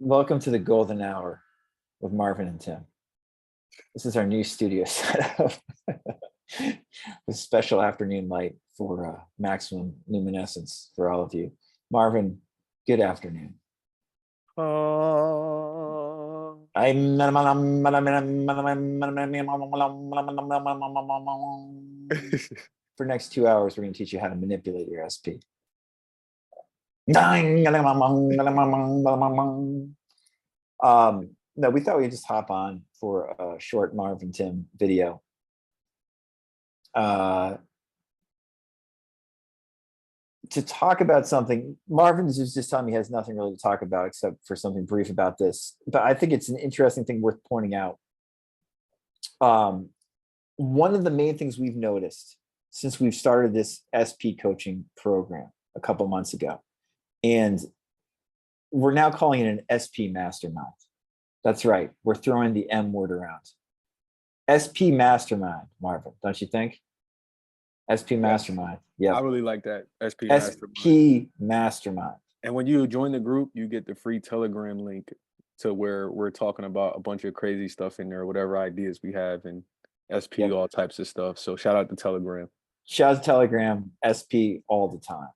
Welcome to the golden hour with Marvin and Tim. This is our new studio setup with special afternoon light for maximum luminescence for all of you. Marvin, good afternoon. For next 2 hours, we're going to teach you how to manipulate your SP. No, we thought we'd just hop on for a short Marv and Tim video. To talk about something, Marvin is just telling me he has nothing really to talk about except for something brief about this. But I think it's an interesting thing worth pointing out. One of the main things we've noticed since we've started this SP coaching program a couple months ago, and we're now calling it an SP mastermind. That's right. We're throwing the M word around. SP mastermind, Marvin, don't you think? SP mastermind. Yeah. I really like that. SP mastermind. And when you join the group, you get the free Telegram link to where we're talking about a bunch of crazy stuff in there, whatever ideas we have, and SP, all types of stuff. So shout out to Telegram. Shout out to Telegram, SP all the time.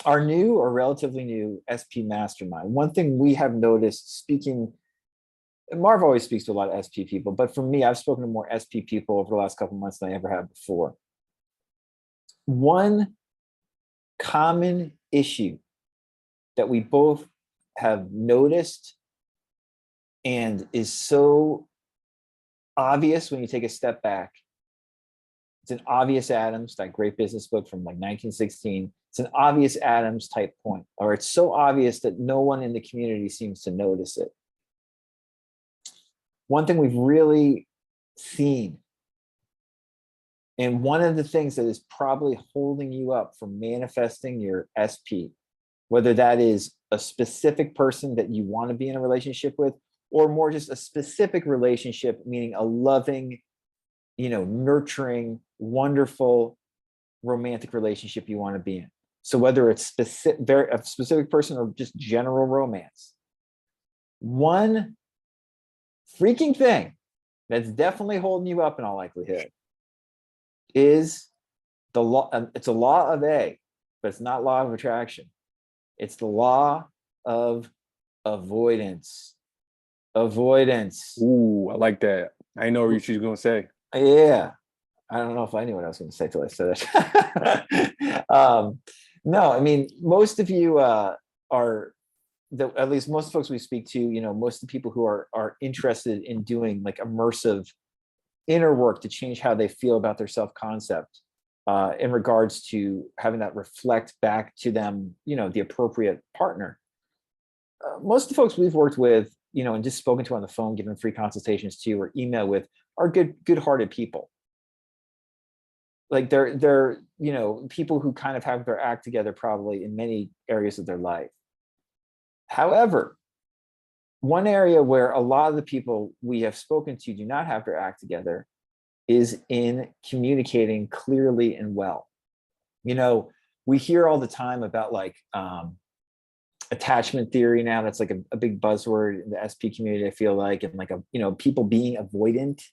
Our new or relatively new SP mastermind. One thing we have noticed speaking, Marv always speaks to a lot of SP people, but for me, I've spoken to more SP people over the last couple of months than I ever have before. One common issue that we both have noticed and is so obvious when you take a step back. It's an obvious Adams, that great business book from like 1916. It's an obvious Adams type point, or it's so obvious that no one in the community seems to notice it. One thing we've really seen, and one of the things that is probably holding you up from manifesting your SP, whether that is a specific person that you want to be in a relationship with, or more just a specific relationship, meaning a loving, nurturing, wonderful, romantic relationship you want to be in. So whether it's a specific person or just general romance, one freaking thing that's definitely holding you up in all likelihood is the law. It's a law of A, but it's not law of attraction. It's the law of avoidance. Avoidance. Ooh, I like that. I didn't know what she was going to say. Yeah. I don't know if I knew what I was going to say till I said it. No, I mean, most of you at least most folks we speak to, most of the people who are interested in doing like immersive inner work to change how they feel about their self-concept in regards to having that reflect back to them, the appropriate partner. Most of the folks we've worked with, and just spoken to on the phone, given free consultations to, or email with, are good-hearted people. Like they're people who kind of have their act together probably in many areas of their life. However, one area where a lot of the people we have spoken to do not have their act together is in communicating clearly and well. We hear all the time about like attachment theory now. That's like a big buzzword in the SP community, I feel like, and like people being avoidant,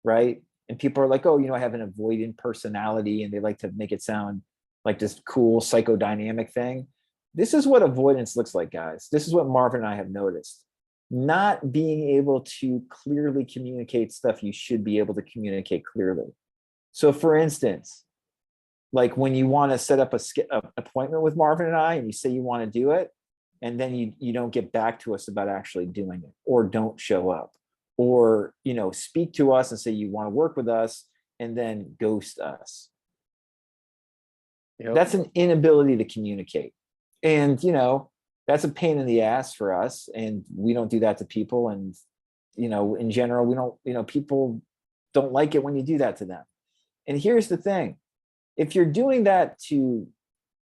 right? And people are like, oh, I have an avoidant personality, and they like to make it sound like this cool psychodynamic thing. This is what avoidance looks like, guys. This is what Marvin and I have noticed. Not being able to clearly communicate stuff you should be able to communicate clearly. So for instance, like when you want to set up an appointment with Marvin and I, and you say you want to do it, and then you don't get back to us about actually doing it, or don't show up, or speak to us and say you want to work with us and then ghost us. Yep. That's an inability to communicate, and that's a pain in the ass for us, and we don't do that to people. And in general, we don't, people don't like it when you do that to them. And here's the thing: if you're doing that to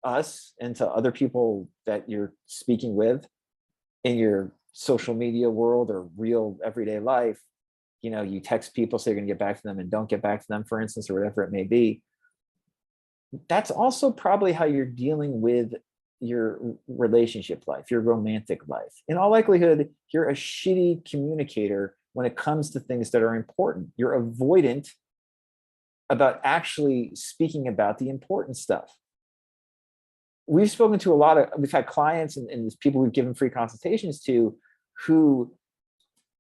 us and to other people that you're speaking with in your social media world or real everyday life, you text people, say you're going to get back to them and don't get back to them, for instance, or whatever it may be. That's also probably how you're dealing with your relationship life, your romantic life. In all likelihood, you're a shitty communicator when it comes to things that are important. You're avoidant about actually speaking about the important stuff. We've spoken to we've had clients and people we've given free consultations to who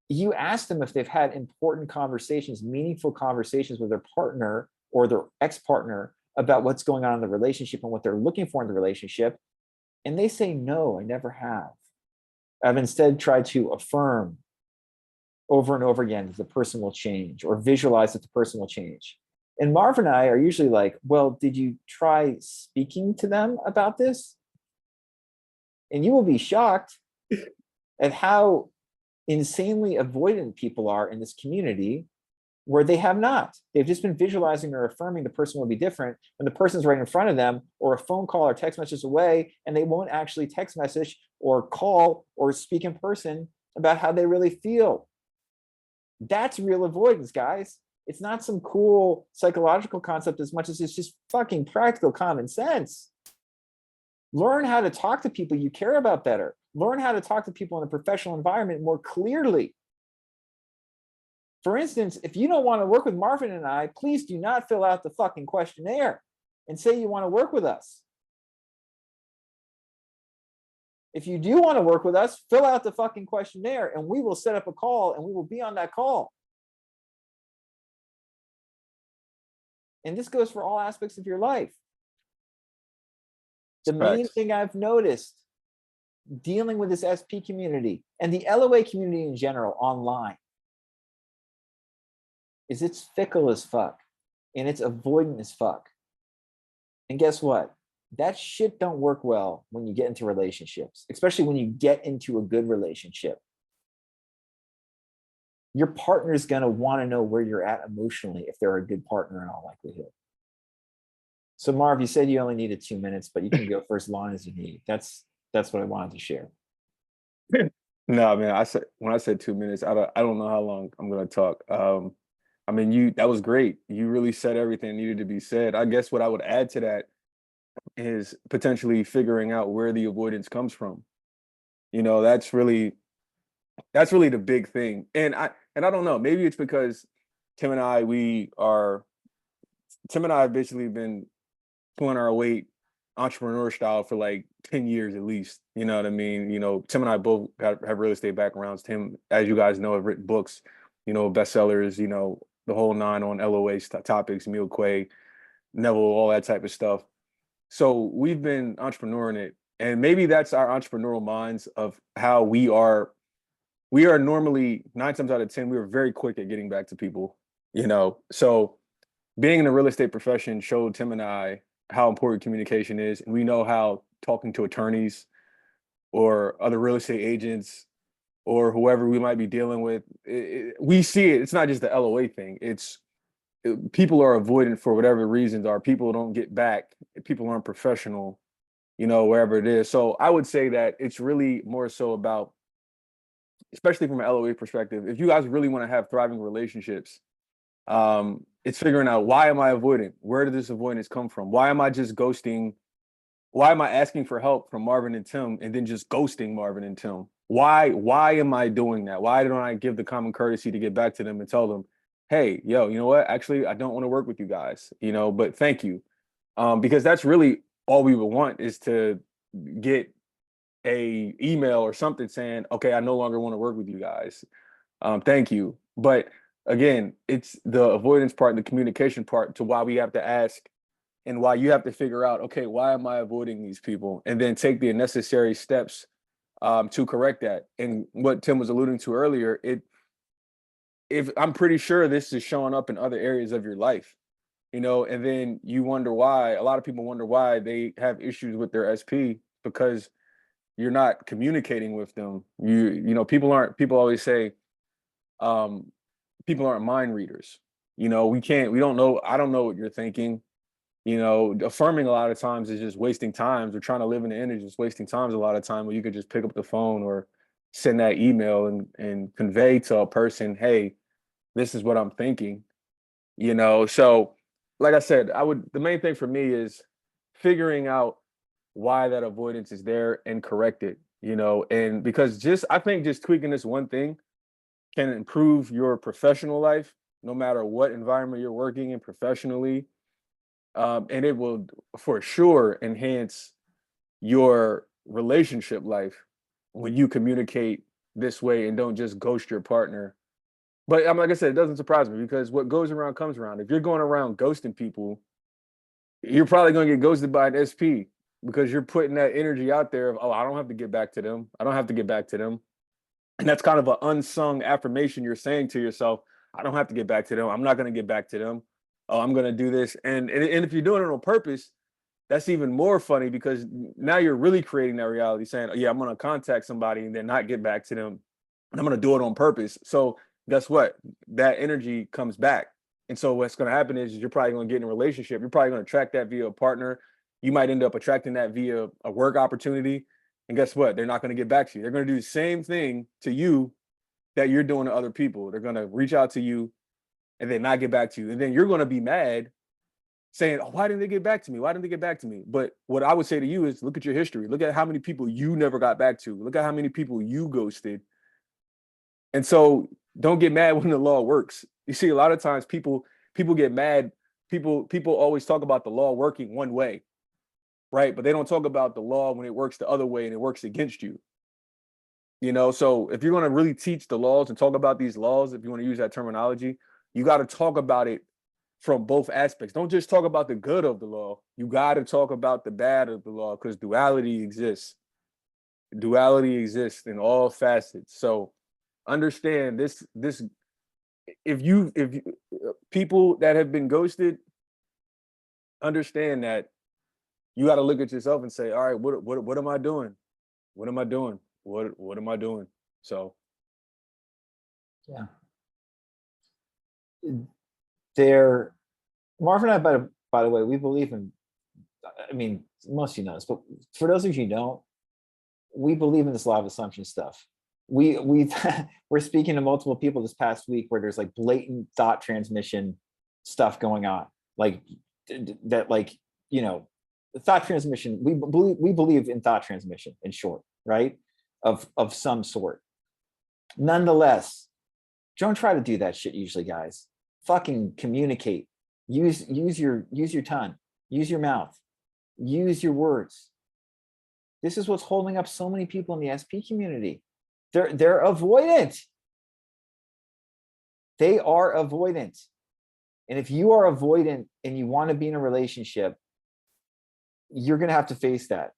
you ask them if they've had important conversations, meaningful conversations with their partner or their ex-partner about what's going on in the relationship and what they're looking for in the relationship. And they say, no, I never have. I've instead tried to affirm over and over again that the person will change or visualize that the person will change. And Marv and I are usually like, well, did you try speaking to them about this? And you will be shocked at how insanely avoidant people are in this community where they have not. They've just been visualizing or affirming the person will be different when the person's right in front of them or a phone call or text message away, and they won't actually text message or call or speak in person about how they really feel. That's real avoidance, guys. It's not some cool psychological concept as much as it's just fucking practical common sense. Learn how to talk to people you care about better. Learn how to talk to people in a professional environment more clearly. For instance, if you don't want to work with Marvin and I, please do not fill out the fucking questionnaire and say you want to work with us. If you do want to work with us, fill out the fucking questionnaire and we will set up a call and we will be on that call. And this goes for all aspects of your life. The main thing I've noticed dealing with this SP community and the LOA community in general online is it's fickle as fuck and it's avoidant as fuck. And guess what? That shit don't work well when you get into relationships, especially when you get into a good relationship. Your partner's going to want to know where you're at emotionally if they're a good partner in all likelihood. So Marv, you said you only needed 2 minutes, but you can go for as long as you need. That's what I wanted to share. No, man, when I said 2 minutes, I don't know how long I'm going to talk. I mean, that was great. You really said everything needed to be said. I guess what I would add to that is potentially figuring out where the avoidance comes from. You know, that's really the big thing. And I don't know, maybe it's because Tim and I have basically been pulling our weight entrepreneur style for like 10 years at least. You know what I mean? You know, Tim and I both have real estate backgrounds. Tim, as you guys know, have written books, you know, bestsellers, you know, the whole nine on LOA topics, Meal Quay, Neville, all that type of stuff. So we've been entrepreneuring it. And maybe that's our entrepreneurial minds of how we are normally 9 times out of 10, we are very quick at getting back to people, you know? So being in the real estate profession showed Tim and I how important communication is. And we know how talking to attorneys or other real estate agents or whoever we might be dealing with, we see it. It's not just the LOA thing. People are avoidant for whatever reasons, or people don't get back. People aren't professional, you know, wherever it is. So I would say that it's really more so about, especially from an LOA perspective, if you guys really want to have thriving relationships, it's figuring out, why am I avoidant? Where did this avoidance come from? Why am I just ghosting? Why am I asking for help from Marvin and Tim and then just ghosting Marvin and Tim? Why am I doing that? Why don't I give the common courtesy to get back to them and tell them, hey, yo, you know what? Actually, I don't want to work with you guys, you know, but thank you. Because that's really all we would want, is to get a email or something saying, okay, I no longer want to work with you guys. Thank you. But again, it's the avoidance part, the communication part, to why we have to ask and why you have to figure out, okay, why am I avoiding these people? And then take the necessary steps to correct that. And what Tim was alluding to earlier, if I'm pretty sure this is showing up in other areas of your life, you know, and then you wonder why. A lot of people wonder why they have issues with their SP, because you're not communicating with them. You know, people always say, people aren't mind readers. You know, we don't know. I don't know what you're thinking. You know, affirming a lot of times is just wasting time. We're trying to live in the energy, just wasting times a lot of time, where you could just pick up the phone or send that email and convey to a person, hey, this is what I'm thinking. You know, so like I said, the main thing for me is figuring out why that avoidance is there and correct it, you know, and because just I think just tweaking this one thing can improve your professional life, no matter what environment you're working in professionally. And it will for sure enhance your relationship life when you communicate this way and don't just ghost your partner. But like I said, it doesn't surprise me because what goes around comes around. If you're going around ghosting people, you're probably going to get ghosted by an SP because you're putting that energy out there of, oh, I don't have to get back to them. I don't have to get back to them. And that's kind of an unsung affirmation you're saying to yourself. I don't have to get back to them. I'm not going to get back to them. Oh, I'm going to do this. And if you're doing it on purpose, that's even more funny because now you're really creating that reality saying, oh, yeah, I'm going to contact somebody and then not get back to them. And I'm going to do it on purpose. So guess what? That energy comes back. And so what's going to happen is you're probably going to get in a relationship. You're probably going to attract that via a partner. You might end up attracting that via a work opportunity. And guess what? They're not going to get back to you. They're going to do the same thing to you that you're doing to other people. They're going to reach out to you and then not get back to you. And then you're going to be mad saying, oh, why didn't they get back to me? Why didn't they get back to me? But what I would say to you is look at your history. Look at how many people you never got back to. Look at how many people you ghosted. And so don't get mad when the law works. You see, a lot of times people get mad. People always talk about the law working one way, right? But they don't talk about the law when it works the other way and it works against you. You know, so if you're going to really teach the laws and talk about these laws, if you want to use that terminology, you got to talk about it from both aspects. Don't just talk about the good of the law. You got to talk about the bad of the law because duality exists. Duality exists in all facets. So understand this if you people that have been ghosted, understand that you got to look at yourself and say, all right, what am I doing? What am I doing? What am I doing? So Yeah. There, Marv and I, by the way, we believe in, I mean, most of you know this, but for those of you who don't, we believe in this law of assumption stuff. We've we're speaking to multiple people this past week where there's like blatant thought transmission stuff going on, like that, like, you know, thought transmission. We believe in thought transmission, in short, right? Of some sort. Nonetheless, don't try to do that shit usually, guys. Fucking communicate. Use your tongue. Use your mouth. Use your words. This is what's holding up so many people in the SP community. They're avoidant. They are avoidant. And if you are avoidant and you want to be in a relationship, you're going to have to face that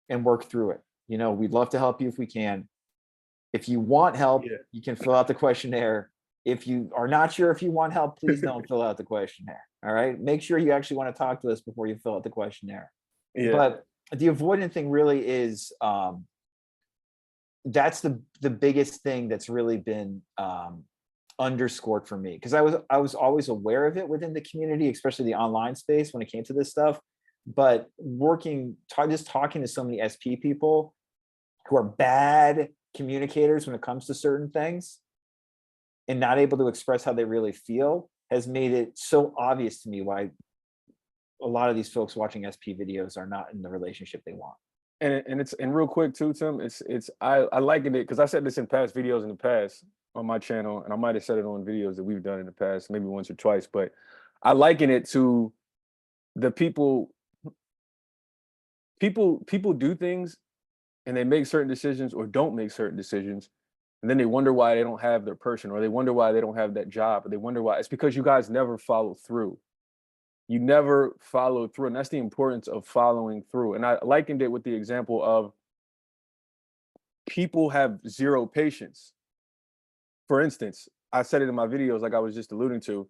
and work through it. You know, we'd love to help you if we can. If you want help, you can fill out the questionnaire. If you are not sure if you want help, please don't fill out the questionnaire. All right. Make sure you actually want to talk to us before you fill out the questionnaire. yeah. But the avoidant thing really is, that's the biggest thing that's really been underscored for me, because I was always aware of it within the community, especially the online space when it came to this stuff. But just talking to so many SP people who are bad communicators when it comes to certain things and not able to express how they really feel has made it so obvious to me why a lot of these folks watching SP videos are not in the relationship they want. And it's and real quick too, Tim. I liken it because I said this in past videos in the past on my channel, and I might have said it on videos that we've done in the past, maybe once or twice. But I liken it to the people do things and they make certain decisions or don't make certain decisions, and then they wonder why they don't have their person, or they wonder why they don't have that job, or they wonder why. It's because you guys never follow through. You never follow through, and that's the importance of following through. And I likened it with the example of people have zero patience. For instance, I said it in my videos, like I was just alluding to,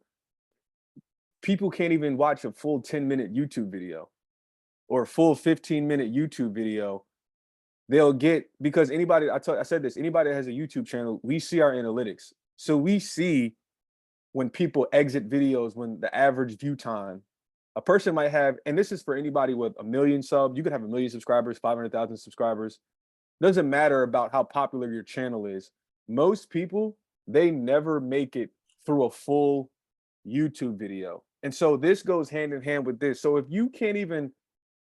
people can't even watch a full 10-minute YouTube video or a full 15-minute YouTube video. They'll get, because anybody, I said this, anybody that has a YouTube channel, we see our analytics. So we see when people exit videos, when the average view time, a person might have, and this is for anybody with 1 million subs, you could have 1 million subscribers, 500,000 subscribers. Doesn't matter about how popular your channel is. Most people, they never make it through a full YouTube video. And so this goes hand in hand with this. So if you can't even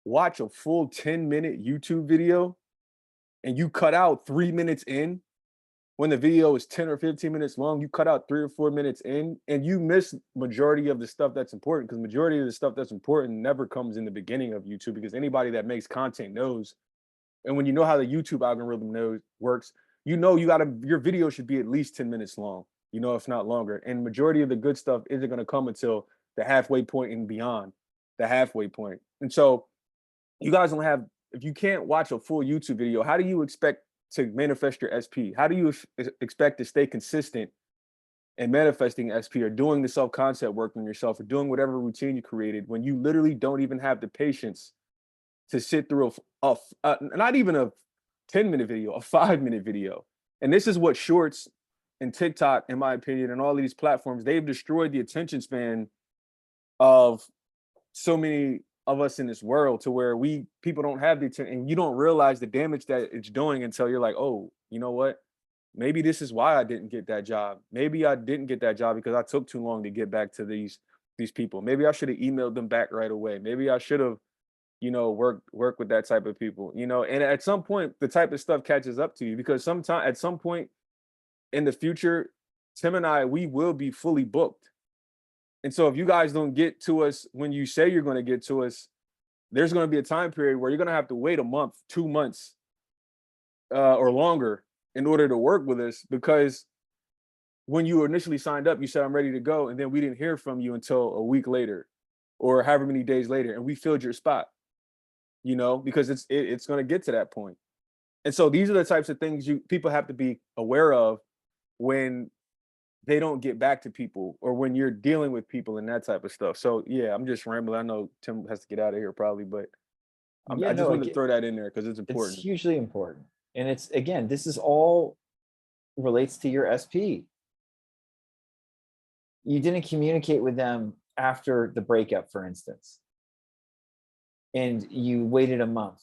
watch a full 10-minute YouTube video and you cut out 3 minutes in, when the video is 10 or 15 minutes long, you cut out 3 or 4 minutes in, and you miss majority of the stuff that's important, because majority of the stuff that's important never comes in the beginning of YouTube, because anybody that makes content knows. And when you know how the YouTube algorithm works, you know your video should be at least 10 minutes long, if not longer. And majority of the good stuff isn't going to come until the halfway point and beyond the halfway point. And so you guys don't have, if you can't watch a full YouTube video, how do you expect to manifest your SP? How do you expect to stay consistent in manifesting SP, or doing the self-concept work on yourself, or doing whatever routine you created, when you literally don't even have the patience to sit through not even a 10-minute video, a 5-minute video? And this is what shorts and TikTok, in my opinion, and all of these platforms, they've destroyed the attention span of so many of us in this world, to where people don't have the attention, and you don't realize the damage that it's doing until you're like, oh, you know what? Maybe this is why I didn't get that job. Maybe I didn't get that job because I took too long to get back to these people. Maybe I should have emailed them back right away. Maybe I should have, work with that type of people, and at some point the type of stuff catches up to you, because at some point in the future, Tim and I, we will be fully booked. And so if you guys don't get to us when you say you're going to get to us, there's going to be a time period where you're going to have to wait a month, 2 months, or longer in order to work with us, because when you initially signed up, you said, I'm ready to go. And then we didn't hear from you until a week later, or however many days later, and we filled your spot, because it's going to get to that point. And so these are the types of things people have to be aware of when they don't get back to people, or when you're dealing with people and that type of stuff. So yeah, I'm just rambling. I know Tim has to get out of here probably, but I just wanted to throw that in there because it's important. It's hugely important. And it's, again, this is all relates to your SP. You didn't communicate with them after the breakup, for instance, and you waited a month,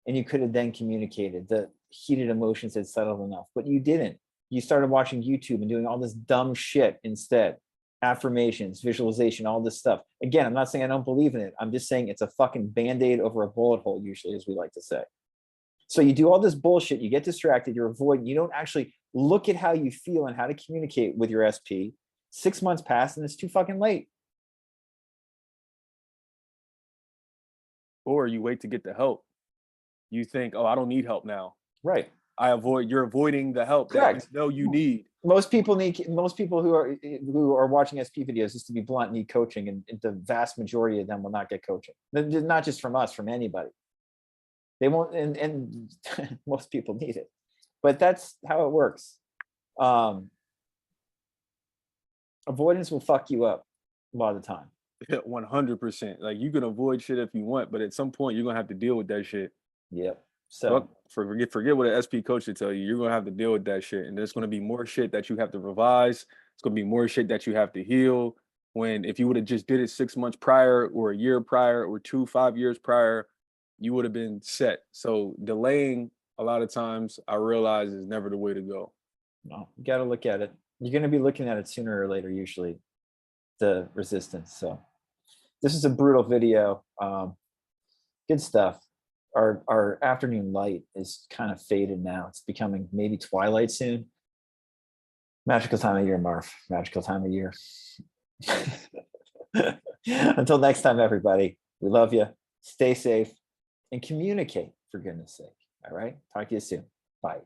and you could have then communicated. The heated emotions had settled enough, but you didn't. You started watching YouTube and doing all this dumb shit instead. Affirmations, visualization, all this stuff. Again, I'm not saying I don't believe in it. I'm just saying it's a fucking Band-Aid over a bullet hole, usually, as we like to say. So you do all this bullshit, you get distracted, you're avoiding, you don't actually look at how you feel and how to communicate with your SP. 6 months pass and it's too fucking late. Or you wait to get the help. You think, oh, I don't need help now. Right. You're avoiding the help Correct. that you know you need. Most people who are watching SP videos, just to be blunt, need coaching, and the vast majority of them will not get coaching. Not just from us, from anybody. They won't, and most people need it, but that's how it works. Avoidance will fuck you up a lot of the time. 100%. Like, you can avoid shit if you want, but at some point you're gonna have to deal with that shit. Yep. So forget what an SP coach should tell you. You're gonna have to deal with that shit, and there's gonna be more shit that you have to revise. It's gonna be more shit that you have to heal. When if you would have just did it 6 months prior, or a year prior, or 5 years prior, you would have been set. So delaying, a lot of times, I realize, is never the way to go. No, you got to look at it. You're going to be looking at it sooner or later, usually, the resistance. So this is a brutal video. Good stuff. Our afternoon light is kind of faded now. It's becoming maybe twilight soon. Magical time of year, Marv. Magical time of year. Until next time, everybody. We love you. Stay safe and communicate, for goodness sake. All right. Talk to you soon. Bye.